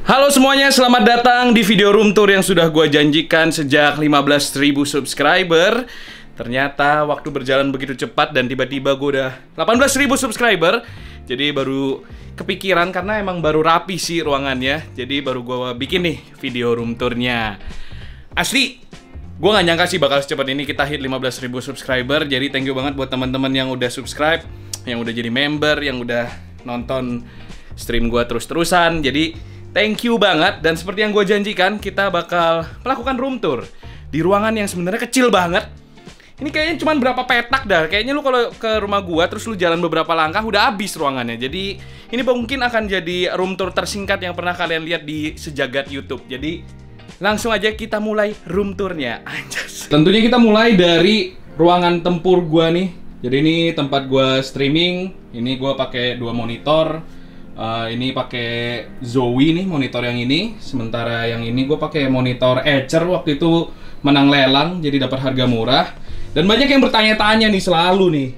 Halo semuanya, selamat datang di video room tour yang sudah gue janjikan sejak 15.000 subscriber. Ternyata waktu berjalan begitu cepat dan tiba-tiba gue udah 18.000 subscriber. Jadi baru kepikiran karena emang baru rapi sih ruangannya. Jadi baru gue bikin nih video room tournya. Asli, gue gak nyangka sih bakal secepat ini kita hit 15.000 subscriber. Jadi thank you banget buat teman-teman yang udah subscribe, yang udah jadi member, yang udah nonton stream gue terus-terusan. Jadi thank you banget. Dan seperti yang gue janjikan, kita bakal melakukan room tour di ruangan yang sebenarnya kecil banget. Ini kayaknya cuma berapa petak dah. Kayaknya lu kalau ke rumah gue terus lu jalan beberapa langkah udah habis ruangannya. Jadi ini mungkin akan jadi room tour tersingkat yang pernah kalian lihat di sejagat YouTube. Jadi langsung aja kita mulai room tournya. Anjas. Tentunya kita mulai dari ruangan tempur gue nih. Jadi ini tempat gue streaming. Ini gue pakai 2 monitor. Ini pakai Zowie nih monitor yang ini. Sementara yang ini gue pakai monitor Acer, waktu itu menang lelang jadi dapat harga murah. Dan banyak yang bertanya-tanya nih selalu nih,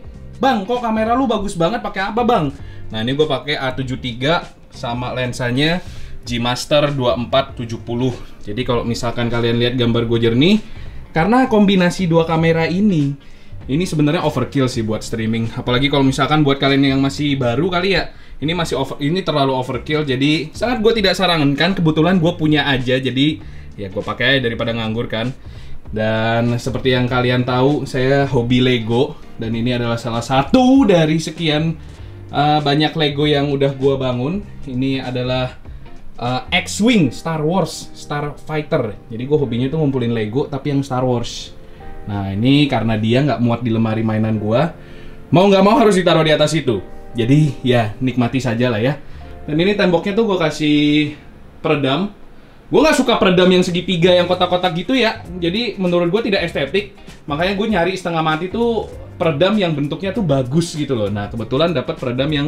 "Bang, kok kamera lu bagus banget, pakai apa, Bang?" Nah, ini gue pakai A73 sama lensanya G Master 2470. Jadi kalau misalkan kalian lihat gambar gue jernih, karena kombinasi 2 kamera ini sebenarnya overkill sih buat streaming. Apalagi kalau misalkan buat kalian yang masih baru kali ya, ini terlalu overkill. Jadi sangat gue tidak sarankan. Kebetulan gue punya aja, jadi ya gue pakai daripada nganggur kan. Dan seperti yang kalian tahu, saya hobi Lego, dan ini adalah salah satu dari sekian banyak Lego yang udah gue bangun. Ini adalah X-Wing Star Wars Starfighter. Jadi gue hobinya tuh ngumpulin Lego tapi yang Star Wars. Nah, ini karena dia nggak muat di lemari mainan gue, mau nggak mau harus ditaruh di atas itu. Jadi ya nikmati saja lah ya. Dan ini temboknya tuh gue kasih peredam. Gue nggak suka peredam yang segitiga yang kotak-kotak gitu ya. Jadi menurut gue tidak estetik. Makanya gue nyari setengah mati tuh peredam yang bentuknya tuh bagus gitu loh. Nah, kebetulan dapat peredam yang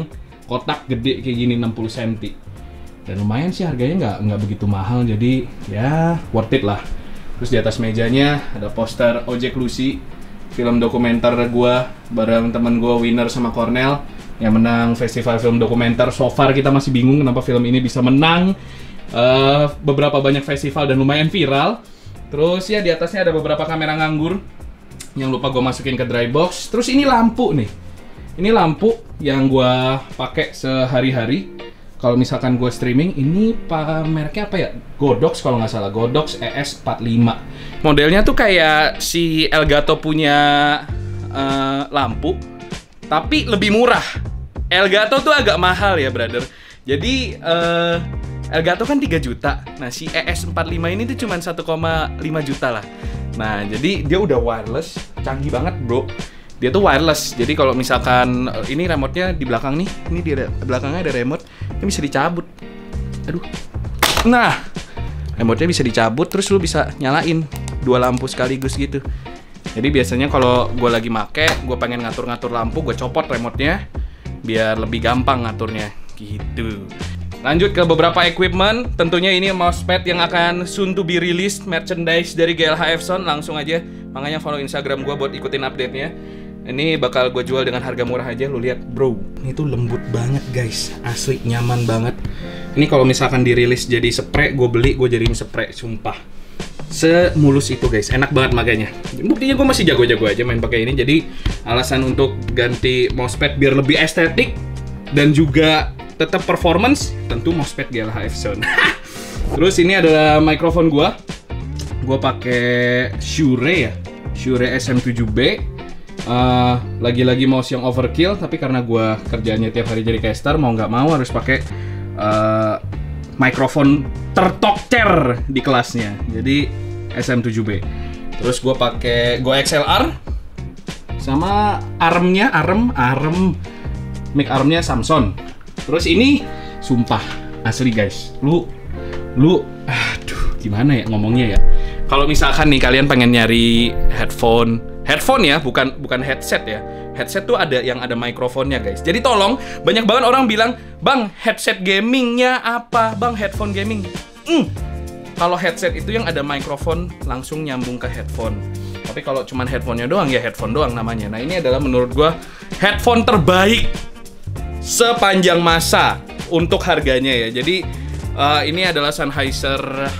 kotak gede kayak gini 60 cm. Dan lumayan sih harganya nggak begitu mahal. Jadi ya worth it lah. Terus di atas mejanya ada poster Ojek Lucy, film dokumenter gue bareng temen gue Winner sama Cornell yang menang festival film dokumenter. So far kita masih bingung kenapa film ini bisa menang beberapa banyak festival dan lumayan viral. Terus ya di atasnya ada beberapa kamera nganggur yang lupa gue masukin ke dry box. Terus ini lampu nih. Ini lampu yang gue pakai sehari-hari. Kalau misalkan gue streaming, ini mereknya apa ya? Godox kalau nggak salah, Godox ES45. Modelnya tuh kayak si Elgato punya lampu, tapi lebih murah. Elgato tuh agak mahal ya, brother. Jadi Elgato kan 3 juta. Nah, si ES45 ini tuh cuma 1,5 juta lah. Nah, jadi dia udah wireless, canggih banget, bro. Dia tuh wireless. Jadi kalau misalkan ini remote-nya di belakang nih, ini di belakangnya ada remote, ini bisa dicabut. Aduh. Nah, remote-nya bisa dicabut, terus lu bisa nyalain 2 lampu sekaligus gitu. Jadi biasanya kalau gue lagi make, gue pengen ngatur-ngatur lampu, gue copot remote-nya biar lebih gampang ngaturnya gitu. Lanjut ke beberapa equipment. Tentunya ini mousepad yang akan soon to be released, merchandise dari GLH Epson. Langsung aja, makanya follow Instagram gue buat ikutin update-nya. Ini bakal gue jual dengan harga murah aja. Lu lihat, bro, ini tuh lembut banget guys, asli nyaman banget. Ini kalau misalkan dirilis jadi spray, gue beli, gue jadiin spray, sumpah. Semulus itu guys, enak banget makanya. Buktinya gue masih jago-jago aja main pakai ini. Jadi alasan untuk ganti mousepad biar lebih estetik dan juga tetap performance, tentu mousepad GLH Epson. Terus ini adalah mikrofon gue pakai Shure ya, Shure SM7B. Lagi-lagi mouse yang overkill, tapi karena gue kerjanya tiap hari jadi caster, mau nggak mau harus pakai mikrofon tertokcer di kelasnya. Jadi SM7B. Terus gue pakai Go XLR sama mic armnya Samsung. Terus ini sumpah asli guys, lu aduh gimana ya ngomongnya ya. Kalau misalkan nih kalian pengen nyari headphone ya, bukan headset ya. Headset tuh ada yang ada mikrofonnya guys. Jadi tolong, banyak banget orang bilang, "Bang, headset gamingnya apa? Bang, headphone gaming." Kalau headset itu yang ada mikrofon langsung nyambung ke headphone. Tapi kalau cuman headphone-nya doang ya headphone doang namanya. Nah, ini adalah menurut gua headphone terbaik sepanjang masa untuk harganya ya. Jadi Ini adalah Sennheiser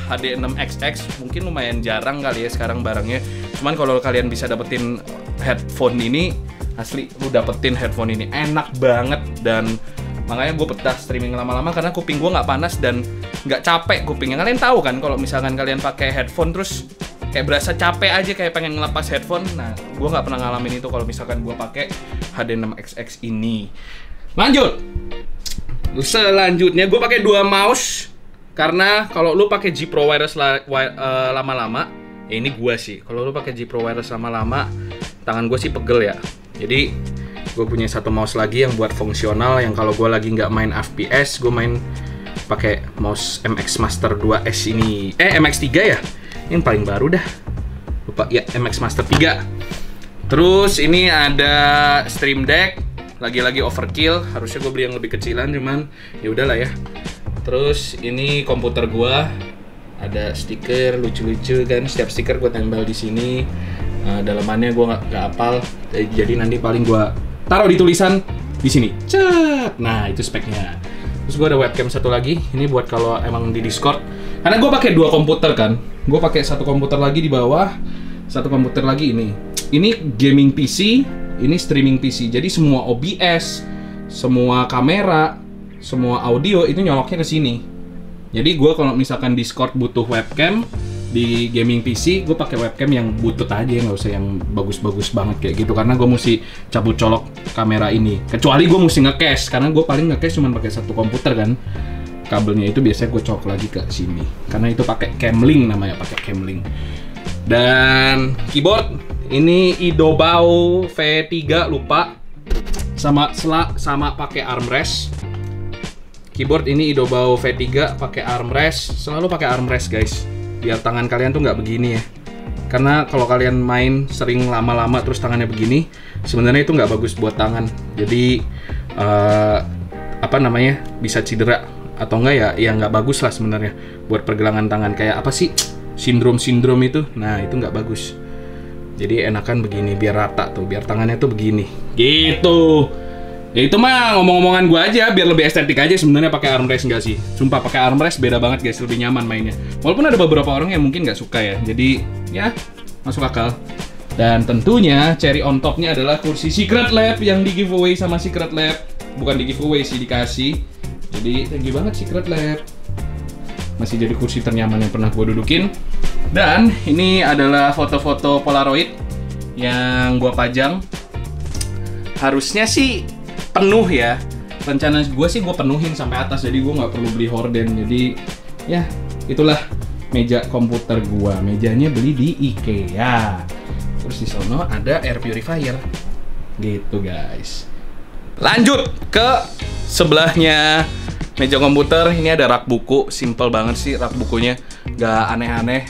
HD6XX. Mungkin lumayan jarang kali ya sekarang barangnya. Cuman kalau kalian bisa dapetin headphone ini, asli lu dapetin headphone ini enak banget. Dan makanya gue betah streaming lama-lama karena kuping gue nggak panas dan nggak capek kupingnya. Kalian tahu kan kalau misalkan kalian pakai headphone terus kayak berasa capek aja, kayak pengen ngelepas headphone. Nah, gue nggak pernah ngalamin itu kalau misalkan gue pakai HD6XX ini. Lanjut. Selanjutnya gue pakai 2 mouse karena kalau lu pakai G Pro Wireless lama-lama, ya ini gue sih. Kalau lu pakai G Pro Wireless lama-lama, tangan gue sih pegel ya. Jadi gue punya 1 mouse lagi yang buat fungsional, yang kalau gue lagi nggak main FPS, gue main pakai mouse MX Master 2S ini. MX3 ya? Ini paling baru dah. Lupa ya, MX Master 3. Terus ini ada Stream Deck. Lagi-lagi overkill, harusnya gue beli yang lebih kecilan, cuman ya udahlah ya. Terus ini komputer gue, ada stiker lucu-lucu kan, setiap stiker gue tempel di sini. Dalamannya gue nggak hafal, jadi nanti paling gue taruh di tulisan di sini. Cet. Nah itu speknya. Terus gue ada webcam satu lagi, ini buat kalau emang di Discord. Karena gue pakai 2 komputer kan, gue pakai 1 komputer lagi di bawah, 1 komputer lagi ini. Ini gaming PC. Ini streaming PC, jadi semua OBS, semua kamera, semua audio itu nyoloknya ke sini. Jadi gue kalau misalkan Discord butuh webcam di gaming PC, gue pakai webcam yang butut aja, nggak usah yang bagus-bagus banget kayak gitu. Karena gue mesti cabut colok kamera ini. Kecuali gue mesti nge-cache, karena gue paling nge-cache cuma pakai 1 komputer kan. Kabelnya itu biasanya gue colok lagi ke sini. Karena itu pakai Camlink namanya, pakai Camlink. Dan keyboard ini Idobao V3 lupa, sama pakai armrest. Keyboard ini Idobao V3 pakai armrest. Selalu pakai armrest guys, biar tangan kalian tuh nggak begini ya. Karena kalau kalian main sering lama-lama terus tangannya begini, sebenarnya itu nggak bagus buat tangan. Jadi bisa cedera atau enggak ya nggak bagus lah sebenarnya buat pergelangan tangan. Kayak apa sih sindrom itu? Nah itu nggak bagus. Jadi enakan begini, biar rata tuh, biar tangannya tuh begini, gitu. Ya itu mah ngomong-ngomongan gue aja, biar lebih estetik aja sebenarnya pakai armrest enggak sih? Sumpah pakai armrest beda banget guys, lebih nyaman mainnya. Walaupun ada beberapa orang yang mungkin nggak suka ya, jadi ya masuk akal. Dan tentunya cherry on topnya adalah kursi Secret Lab yang di giveaway sama Secret Lab. Bukan di giveaway sih, dikasih. Jadi thank you banget Secret Lab. Masih jadi kursi ternyaman yang pernah gue dudukin. Dan ini adalah foto-foto Polaroid yang gue pajang. Harusnya sih penuh ya. Rencana gue sih gue penuhin sampai atas, jadi gue nggak perlu beli horden. Jadi ya itulah meja komputer gue. Mejanya beli di IKEA. Terus di sono ada air purifier. Gitu guys. Lanjut ke sebelahnya meja komputer. Ini ada rak buku, simple banget sih rak bukunya, gak aneh-aneh.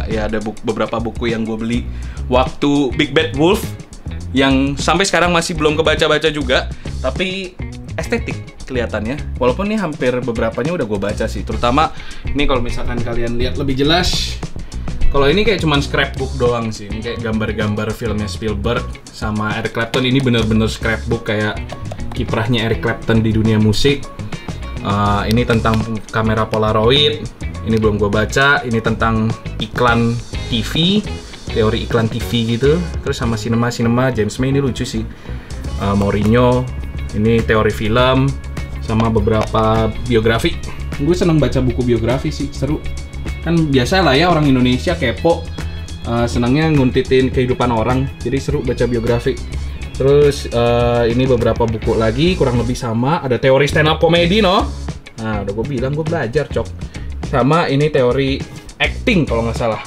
Ya ada beberapa buku yang gue beli waktu Big Bad Wolf yang sampai sekarang masih belum kebaca-baca juga, tapi estetik kelihatannya. Walaupun ini hampir beberapanya udah gue baca sih. Terutama ini kalau misalkan kalian lihat lebih jelas, kalau ini kayak cuman scrapbook doang sih. Ini kayak gambar-gambar filmnya Spielberg sama Eric Clapton. Ini bener-bener scrapbook kayak kiprahnya Eric Clapton di dunia musik. Ini tentang kamera Polaroid, ini belum gue baca. Ini tentang iklan TV, teori iklan TV gitu. Terus sama sinema James May, ini lucu sih. Mourinho, ini teori film, sama beberapa biografi. Gue seneng baca buku biografi sih, seru. Kan biasa lah ya orang Indonesia kepo, senangnya nguntitin kehidupan orang, jadi seru baca biografi. Terus ini beberapa buku lagi kurang lebih sama. Ada teori stand up comedy no. Nah udah gue bilang gue belajar cok. Sama ini teori acting kalau nggak salah.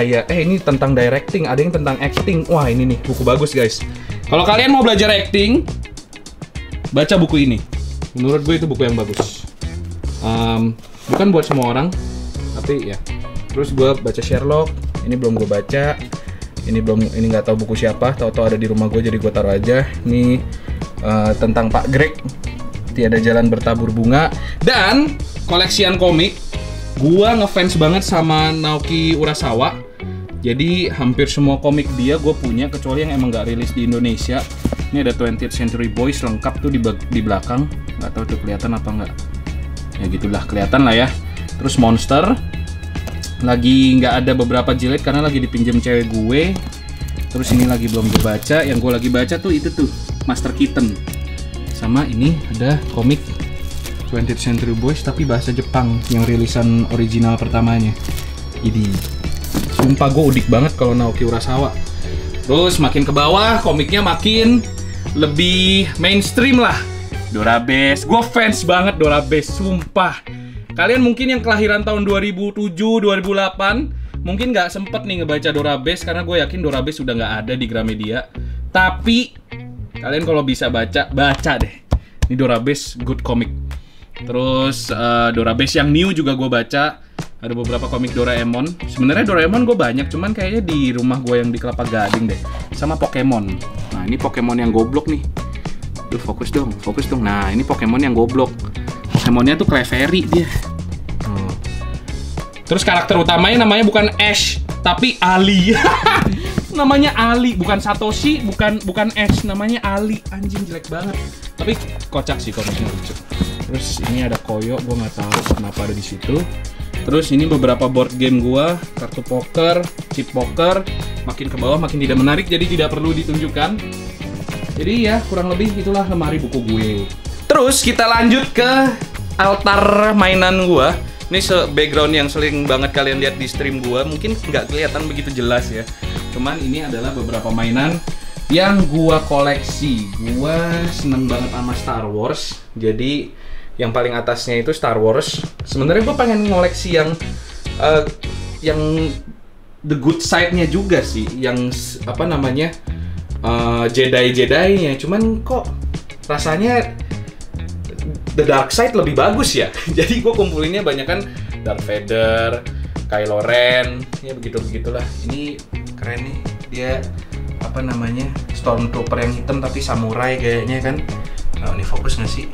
Iya, ini tentang directing. Ada yang tentang acting. Wah ini nih buku bagus guys. Kalau kalian mau belajar acting, baca buku ini. Menurut gue itu buku yang bagus. Bukan buat semua orang, tapi ya. Terus gue baca Sherlock. Ini belum gue baca. Ini nggak tahu buku siapa, tahu-tahu ada di rumah gue jadi gue taruh aja. Ini tentang Pak Greg, Tiada Jalan Bertabur Bunga. Dan koleksian komik, gue ngefans banget sama Naoki Urasawa. Jadi hampir semua komik dia gue punya, kecuali yang emang nggak rilis di Indonesia. Ini ada 20th Century Boys lengkap tuh di belakang. Nggak tahu tuh kelihatan apa nggak. ya gitulah, kelihatan lah ya. Terus Monster lagi nggak ada beberapa jilid karena lagi dipinjam cewek gue. Terus ini lagi belum gue baca. Yang gue lagi baca tuh itu tuh Master Kitten. Sama ini ada komik 20th Century Boys tapi bahasa Jepang yang rilisan original pertamanya. Ini sumpah gue udik banget kalau Naoki Urasawa. Terus makin ke bawah komiknya makin lebih mainstream lah. Dorabes, gue fans banget Dorabes, sumpah. Kalian mungkin yang kelahiran tahun 2007, 2008 mungkin nggak sempet nih ngebaca Dorabes karena gue yakin Dorabes sudah nggak ada di Gramedia. Tapi kalian kalau bisa baca deh. Ini Dorabes good comic. Terus Dorabes yang new juga gue baca. Ada beberapa komik Doraemon. Sebenarnya Doraemon gue banyak, cuman kayaknya di rumah gue yang di Kelapa Gading deh. Sama Pokemon. Nah ini Pokemon yang goblok nih. Duh, fokus dong. Nah ini Pokemon yang goblok. Pokemonnya tuh Clefairy dia. Terus karakter utamanya namanya bukan Ash, tapi Ali. Namanya Ali, bukan Satoshi, bukan Ash, namanya Ali. Anjing jelek banget. Tapi kocak sih komiknya, lucu. Terus ini ada Koyo, gue nggak tahu kenapa ada di situ. Terus ini beberapa board game gua, kartu poker, chip poker. Makin ke bawah makin tidak menarik, jadi tidak perlu ditunjukkan. Jadi ya kurang lebih itulah lemari buku gue. Terus kita lanjut ke altar mainan gua. Ini background yang sering banget kalian lihat di stream gua. Mungkin nggak kelihatan begitu jelas ya. Cuman ini adalah beberapa mainan yang gua koleksi. Gua seneng banget sama Star Wars. Jadi yang paling atasnya itu Star Wars. Sebenarnya gue pengen ngoleksi yang the good side-nya juga sih, yang apa namanya Jedi-Jedi-nya. Cuman kok rasanya the dark side lebih bagus ya. Jadi gue kumpulinnya banyak kan Darth Vader, Kylo Ren, ya begitulah. Ini keren nih, dia apa namanya Stormtrooper yang hitam tapi samurai kayaknya kan. Nah, ini fokus nggak sih?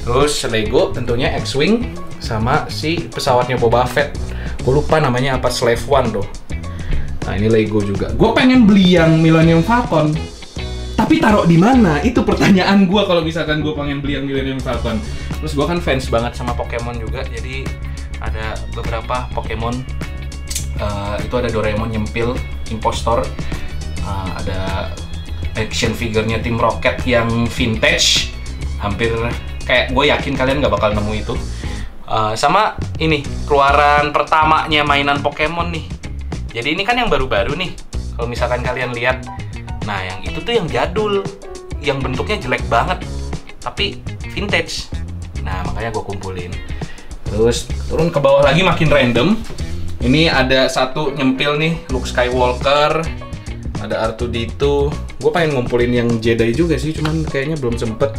Terus Lego tentunya X-Wing sama si pesawatnya Boba Fett. Gue lupa namanya apa, Slave One tuh. Nah ini Lego juga. Gue pengen beli yang Millennium Falcon. Tapi taruh di mana? Itu pertanyaan gue kalau misalkan gue pengen beli yang Millennium Falcon. Terus gue kan fans banget sama Pokemon juga. Jadi ada beberapa Pokemon. Itu ada Doraemon nyempil, Impostor. Ada action figurnya Team Rocket yang vintage. Hampir kayak gue yakin kalian nggak bakal nemu itu. Sama ini keluaran pertamanya mainan Pokemon nih. Jadi ini kan yang baru-baru nih. Kalau misalkan kalian lihat, nah yang itu tuh yang jadul, yang bentuknya jelek banget, tapi vintage. Nah makanya gue kumpulin. Terus turun ke bawah lagi makin random. Ini ada satu nyempil nih, Luke Skywalker. Ada R2-D2. Gue pengen ngumpulin yang Jedi juga sih, cuman kayaknya belum sempet.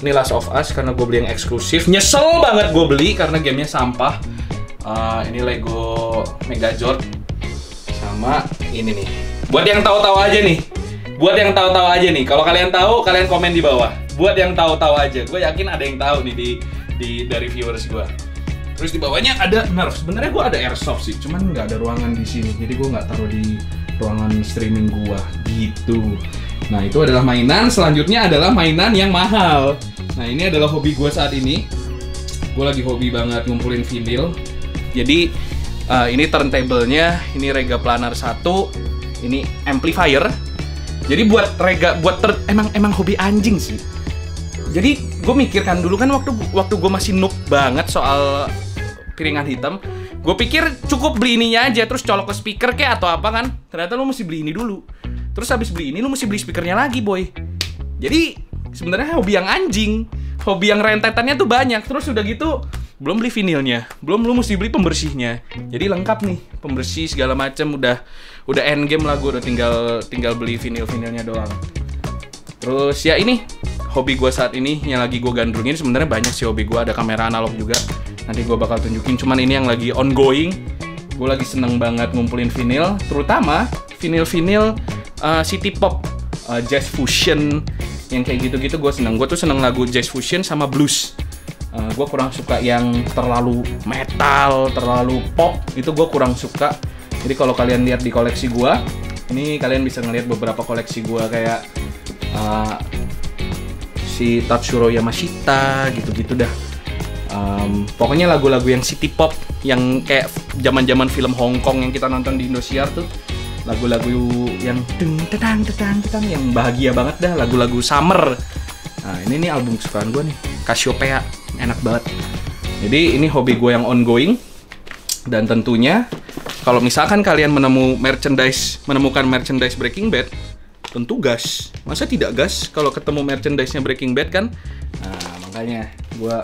Ini Last of Us karena gue beli yang eksklusif. Nyesel banget gue beli karena gamenya sampah. Ini Lego Megazord. Sama ini nih. Buat yang tahu-tahu aja nih. Kalau kalian tahu, kalian komen di bawah. Buat yang tahu-tahu aja. Gue yakin ada yang tahu nih dari viewers gue. Terus di bawahnya ada Nerf. Sebenarnya gue ada airsoft sih, cuman nggak ada ruangan di sini. Jadi gue nggak taruh di ruangan streaming gue gitu. Nah itu adalah mainan. Selanjutnya adalah mainan yang mahal. Nah ini adalah hobi gue saat ini. Gue lagi hobi banget ngumpulin vinyl. Jadi ini turntable-nya, ini Rega Planar 1, ini amplifier. Jadi emang hobi anjing sih. Jadi gue mikirkan dulu kan waktu gue masih noob banget soal piringan hitam. Gue pikir cukup beli ininya aja terus colok ke speaker kayak atau apa kan. Ternyata lu mesti beli ini dulu. Terus habis beli ini lu mesti beli speakernya lagi, boy. Jadi sebenarnya hobi yang anjing, hobi yang rentetannya tuh banyak. Terus udah gitu belum beli vinilnya, belum lu mesti beli pembersihnya. Jadi lengkap nih, pembersih segala macam udah end game lah. Gue udah tinggal beli vinilnya doang. Terus ya ini hobi gue saat ini yang lagi gue gandrungin. Sebenarnya banyak sih hobi gue, ada kamera analog juga. Nanti gue bakal tunjukin. Cuman ini yang lagi ongoing. Gue lagi seneng banget ngumpulin vinyl, terutama vinyl City Pop, Jazz Fusion, yang kayak gitu-gitu gue seneng. Gue tuh seneng lagu Jazz Fusion sama blues. Gue kurang suka yang terlalu metal, terlalu pop. Itu gue kurang suka. Jadi kalau kalian lihat di koleksi gue, ini kalian bisa ngeliat beberapa koleksi gue kayak si Tatsuro Yamashita, gitu-gitu dah. Pokoknya lagu-lagu yang city pop, yang kayak zaman-zaman film Hong Kong yang kita nonton di Indosiar tuh. Lagu-lagu yang tetang yang bahagia banget dah, lagu-lagu summer. Nah, ini nih album kesukaan gue nih, Cassiopeia, enak banget. Jadi ini hobi gue yang ongoing. Dan tentunya kalau misalkan kalian menemukan merchandise Breaking Bad, tentu gas. Masa tidak gas kalau ketemu merchandise-nya Breaking Bad kan? Nah, makanya gue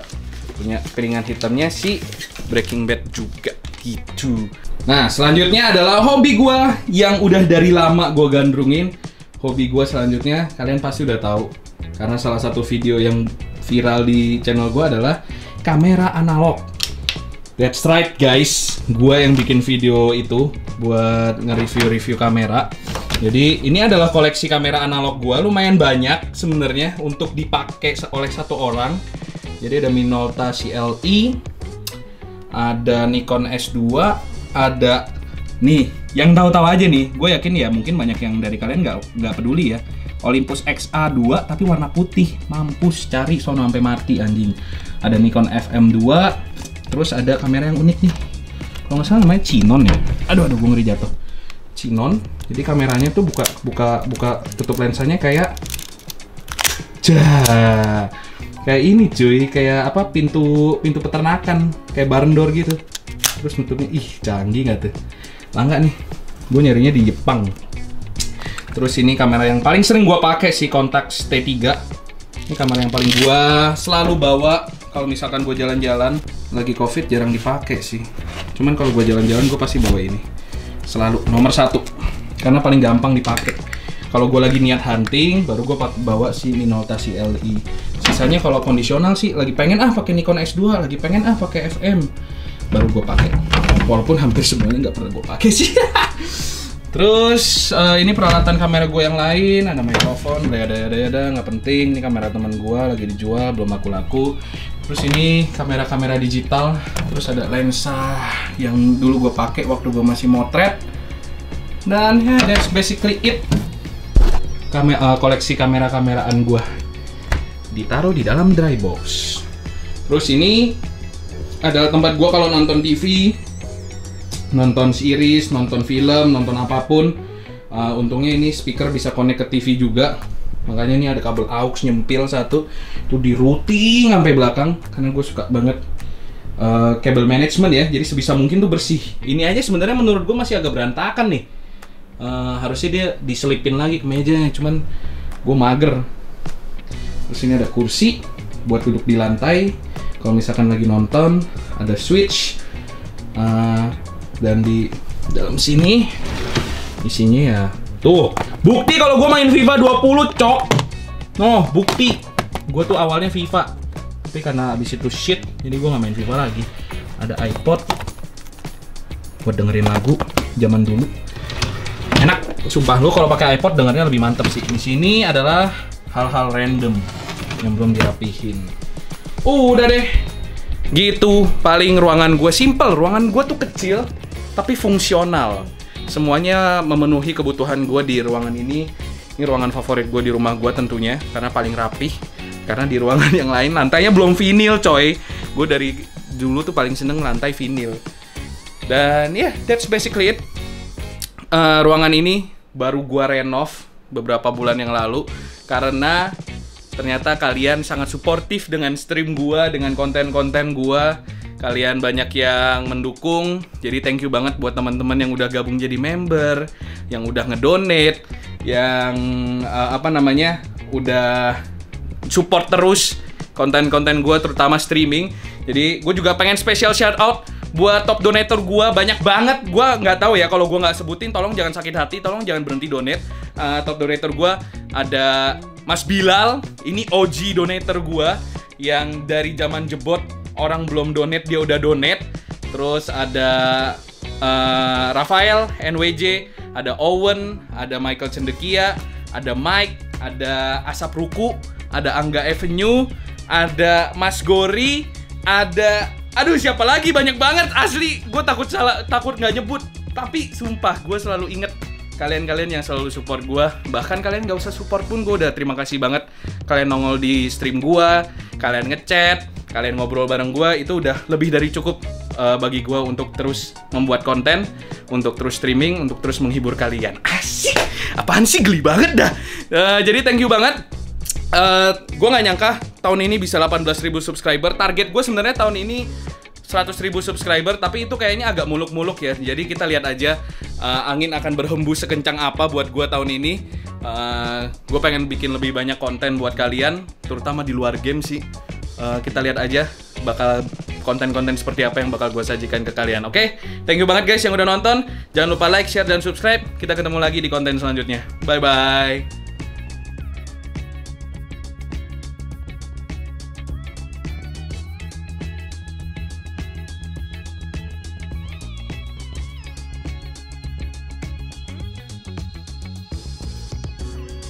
punya piringan hitamnya si Breaking Bad juga gitu. Nah, selanjutnya adalah hobi gue yang udah dari lama gue gandrungin. Hobi gue selanjutnya kalian pasti udah tahu, karena salah satu video yang viral di channel gue adalah kamera analog. That's right guys, gue yang bikin video itu buat nge-review kamera. Jadi ini adalah koleksi kamera analog gue, lumayan banyak sebenarnya untuk dipakai oleh satu orang. Jadi ada Minolta CLE, ada Nikon S2, ada nih yang tahu-tahu aja nih, gue yakin ya mungkin banyak yang dari kalian nggak peduli ya. Olympus XA2 tapi warna putih, mampus cari sono sampai mati anjing. Ada Nikon FM2. Terus ada kamera yang unik nih, kalau nggak salah namanya Chinon ya. Aduh, gue ngeri jatuh. Chinon. Jadi kameranya tuh buka tutup lensanya kayak kayak ini cuy, kayak apa, pintu peternakan, kayak barn door gitu. Terus nutupnya, canggih nggak tuh? Langka nih. Gue nyarinya di Jepang. Terus ini kamera yang paling sering gue pakai sih, Contax T3. Ini kamera yang paling gue selalu bawa kalau misalkan gue jalan-jalan. Lagi COVID jarang dipakai sih. Cuman kalau gue jalan-jalan gue pasti bawa ini. Selalu nomor 1. Karena paling gampang dipakai. Kalau gue lagi niat hunting, baru gue bawa si Minolta CLE. Sisanya kalau kondisional sih, lagi pengen pakai Nikon S2, lagi pengen pakai FM, baru gue pakai. Walaupun hampir semuanya nggak pernah gue pakai sih. Terus ini peralatan kamera gue yang lain, ada mikrofon, ada nggak penting. Ini kamera teman gue lagi dijual, belum laku-laku. Terus ini kamera digital, terus ada lensa yang dulu gue pakai waktu gue masih motret. Dan ya, that's basically it. Koleksi kamera-kameraan gue ditaruh di dalam dry box. Terus ini adalah tempat gue kalau nonton TV, nonton series, nonton film, nonton apapun. Untungnya ini speaker bisa connect ke TV juga. Makanya ini ada kabel aux nyempil satu, tuh di routing sampai belakang. Karena gue suka banget kabel management ya, jadi sebisa mungkin tuh bersih. Ini aja sebenarnya menurut gue masih agak berantakan nih. Harusnya dia diselipin lagi ke mejanya, cuman gue mager. Terus ini ada kursi buat duduk di lantai. Kalau misalkan lagi nonton, ada switch. Dan di dalam sini isinya ya tuh, bukti kalau gue main FIFA 20 cok. Bukti gue tuh awalnya FIFA, tapi karena abis itu shit, jadi gue nggak main FIFA lagi. Ada iPod buat dengerin lagu zaman dulu, enak sumpah. Lu kalau pakai iPod dengernya lebih mantep sih. Di sini adalah hal-hal random yang belum dirapihin. Udah deh gitu. Paling ruangan gue simple, ruangan gue tuh kecil tapi fungsional. Semuanya memenuhi kebutuhan gue di ruangan ini. Ini ruangan favorit gue di rumah gue tentunya, karena paling rapih. Karena di ruangan yang lain lantainya belum vinil coy. Gue dari dulu tuh paling seneng lantai vinil. Dan ya, that's basically it. Ruangan ini baru gue renov beberapa bulan yang lalu, karena ternyata kalian sangat suportif dengan stream gue, dengan konten-konten gue. Kalian banyak yang mendukung, jadi thank you banget buat teman-teman yang udah gabung jadi member, yang udah ngedonate, yang udah support terus konten-konten gue, terutama streaming. Jadi gue juga pengen special shout out buat top donator gue, banyak banget. Gue nggak tahu ya, kalau gue nggak sebutin, tolong jangan sakit hati, tolong jangan berhenti donate. Top donator gue ada Mas Bilal, ini OG donator gue yang dari zaman jebot orang belum donate dia udah donate. Terus ada Rafael NWJ, ada Owen, ada Michael Cendekia, ada Mike, ada Asap Ruku, ada Angga Avenue, ada Mas Gori, ada siapa lagi, banyak banget asli. Gue takut nggak nyebut, tapi sumpah gue selalu inget kalian-kalian yang selalu support gue. Bahkan kalian nggak usah support pun gue udah terima kasih banget. Kalian nongol di stream gue, kalian ngechat, kalian ngobrol bareng gue, itu udah lebih dari cukup bagi gue untuk terus membuat konten, untuk terus streaming, untuk terus menghibur kalian. Asik, apaan sih, geli banget dah. Jadi thank you banget. Gue nggak nyangka tahun ini bisa 18.000 subscriber. Target gue sebenarnya tahun ini 100.000 subscriber, tapi itu kayaknya agak muluk-muluk ya. Jadi kita lihat aja angin akan berhembus sekencang apa buat gue tahun ini. Gue pengen bikin lebih banyak konten buat kalian, terutama di luar game sih. Kita lihat aja bakal konten-konten seperti apa yang bakal gue sajikan ke kalian. Oke? Thank you banget guys yang udah nonton. Jangan lupa like, share, dan subscribe. Kita ketemu lagi di konten selanjutnya. Bye-bye.